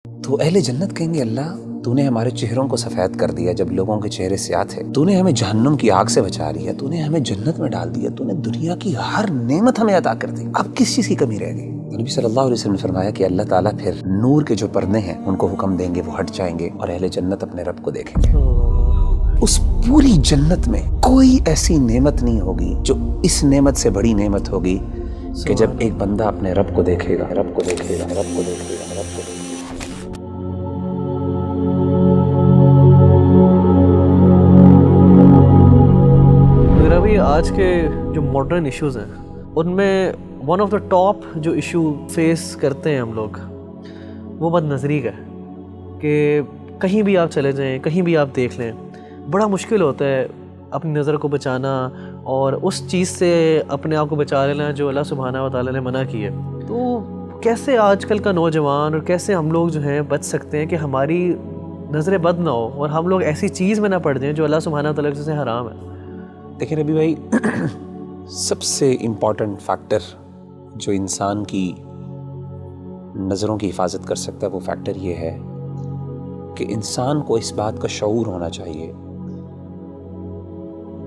تو اہل جنت کہیں گے اللہ تو نے ہمارے چہروں کو سفید کر دیا جب لوگوں کے چہرے سیاہ تھے، تو نے ہمیں جہنم کی آگ سے بچا لیا، تو نے ہمیں جنت میں ڈال دیا، تو نے دنیا کی ہر نعمت ہمیں عطا کر دی، اب کس چیز کی کمی رہ گئی؟ نبی صلی اللہ علیہ وسلم نے فرمایا کہ اللہ تعالیٰ پھر نور کے جو پردے ہیں ان کو حکم دیں گے، وہ ہٹ جائیں گے اور اہل جنت اپنے رب کو دیکھیں گے۔ اس پوری جنت میں کوئی ایسی نعمت نہیں ہوگی جو اس نعمت سے بڑی نعمت ہوگی کہ جب ایک بندہ اپنے رب کو دیکھے گا، رب کو دیکھے گا، رب کو دیکھے گا، رب کو دیکھے گا۔ آج کے جو ماڈرن ایشوز ہیں ان میں ون آف دا ٹاپ جو ایشو فیس کرتے ہیں ہم لوگ وہ بد نظری کا ہے کہ کہیں بھی آپ چلے جائیں، کہیں بھی آپ دیکھ لیں، بڑا مشکل ہوتا ہے اپنی نظر کو بچانا اور اس چیز سے اپنے آپ کو بچا لینا جو اللہ سبحانہ و تعالیٰ نے منع کی ہے۔ تو کیسے آج کل کا نوجوان اور کیسے ہم لوگ جو ہیں بچ سکتے ہیں کہ ہماری نظریں بد نہ ہو اور ہم لوگ ایسی چیز میں نہ پڑ جائیں جو اللہ سبحانہ و تعالیٰ سے حرام ہے؟ دیکھیں ربی بھائی، سب سے امپورٹنٹ فیکٹر جو انسان کی نظروں کی حفاظت کر سکتا ہے وہ فیکٹر یہ ہے کہ انسان کو اس بات کا شعور ہونا چاہیے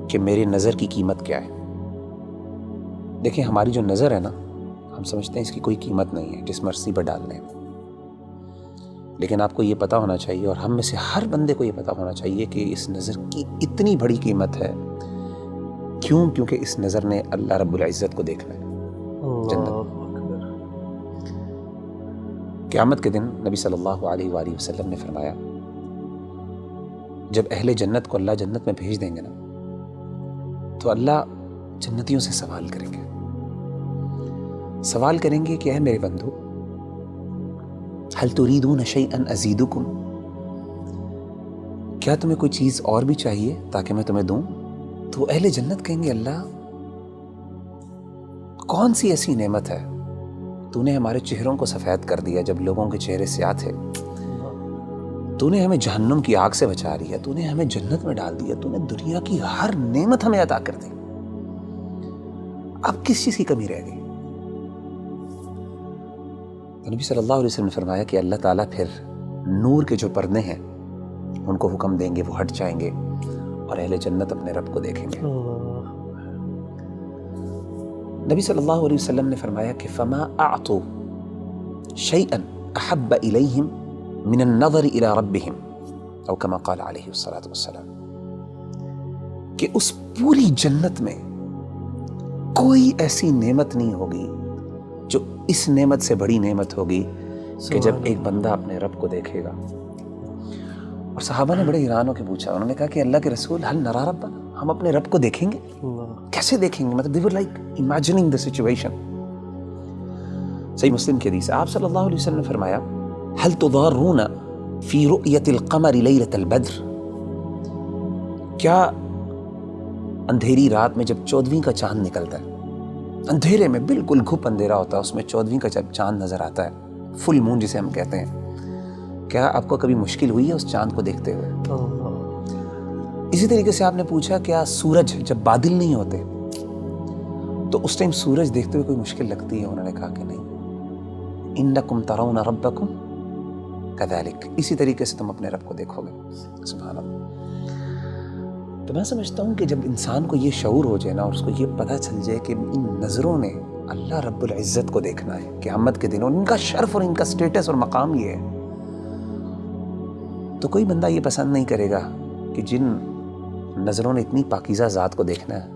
کہ میری نظر کی قیمت کیا ہے۔ دیکھیں ہماری جو نظر ہے نا، ہم سمجھتے ہیں اس کی کوئی قیمت نہیں ہے، جس مرضی پر ڈال لیں، لیکن آپ کو یہ پتہ ہونا چاہیے اور ہم میں سے ہر بندے کو یہ پتہ ہونا چاہیے کہ اس نظر کی اتنی بڑی قیمت ہے۔ کیوں؟ کیونکہ اس نظر نے اللہ رب العزت کو دیکھنا ہے جنت۔ قیامت کے دن نبی صلی اللہ علیہ وآلہ وسلم نے فرمایا جب اہل جنت کو اللہ جنت میں بھیج دیں گے نا تو اللہ جنتیوں سے سوال کریں گے کہ اے میرے بندو هل تريدون شيئا ازيدكم، کیا تمہیں کوئی چیز اور بھی چاہیے تاکہ میں تمہیں دوں؟ تو اہل جنت کہیں گے اللہ کون سی ایسی نعمت ہے تو نے ہمارے چہروں کو سفید کر دیا جب لوگوں کے چہرے سیاہ تھے، تو نے ہمیں جہنم کی آگ سے بچا لیا، تو نے ہمیں جنت میں ڈال دیا، تو نے دنیا کی ہر نعمت ہمیں عطا کر دی، اب کس چیز کی کمی رہ گئی؟ تو نبی صلی اللہ علیہ وسلم نے فرمایا کہ اللہ تعالیٰ پھر نور کے جو پردے ہیں ان کو حکم دیں گے، وہ ہٹ جائیں گے اور اہل جنت اپنے رب کو دیکھیں گے۔ نبی صلی اللہ علیہ وسلم نے فرمایا کہ فما اعطوا شيئا احب اليهم من النظر الى ربهم او كما قال علیہ الصلوۃ والسلام، کہ اس پوری جنت میں کوئی ایسی نعمت نہیں ہوگی جو اس نعمت سے بڑی نعمت ہوگی کہ جب ایک بندہ اپنے رب کو دیکھے گا۔ اور صحابہ نے بڑے حیران ہو کے پوچھا، انہوں نے کہا کہ اللہ کے رسول هل نرى ربنا، ہم اپنے رب کو دیکھیں گے؟ کیسے دیکھیں گے؟ مطلب they were like imagining the situation۔ صحیح مسلم کی حدیث ہے، آپ صلی اللہ علیہ وسلم نے فرمایا هل تضارون في رؤية القمر ليلة البدر، کیا اندھیری رات میں جب 14ویں کا چاند نکلتا ہے، اندھیرے میں بالکل گھپ اندھیرا ہوتا ہے، اس میں 14ویں کا جب چاند نظر آتا ہے، فل مون جسے ہم کہتے ہیں، کیا آپ کو کبھی مشکل ہوئی ہے اس چاند کو دیکھتے ہوئے؟ اسی طریقے سے آپ نے پوچھا کیا سورج جب بادل نہیں ہوتے تو اس ٹائم سورج دیکھتے ہوئے کوئی مشکل لگتی ہے؟ انہوں نے کہا کہ نہیں، انکم ترون ربکم کذالک، اسی طریقے سے تم اپنے رب کو دیکھو گے۔ سبحان اللہ۔ تو میں سمجھتا ہوں کہ جب انسان کو یہ شعور ہو جائے نا اور اس کو یہ پتہ چل جائے کہ ان نظروں نے اللہ رب العزت کو دیکھنا ہے قیامت کے دن، اور ان کا شرف اور ان کا سٹیٹس اور مقام یہ ہے، تو کوئی بندہ یہ پسند نہیں کرے گا کہ جن نظروں نے اتنی پاکیزہ ذات کو دیکھنا ہے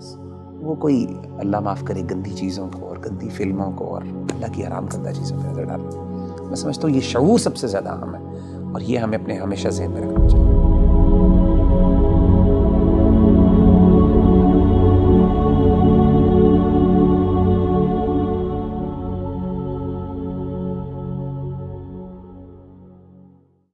وہ کوئی اللہ معاف کرے گندی چیزوں کو اور گندی فلموں کو اور اللہ کی حرام کردہ چیزوں پہ نظر ڈالنا۔ میں سمجھتا ہوں یہ شعور سب سے زیادہ اہم ہے اور یہ ہمیں اپنے ہمیشہ ذہن میں رکھنا چاہیے۔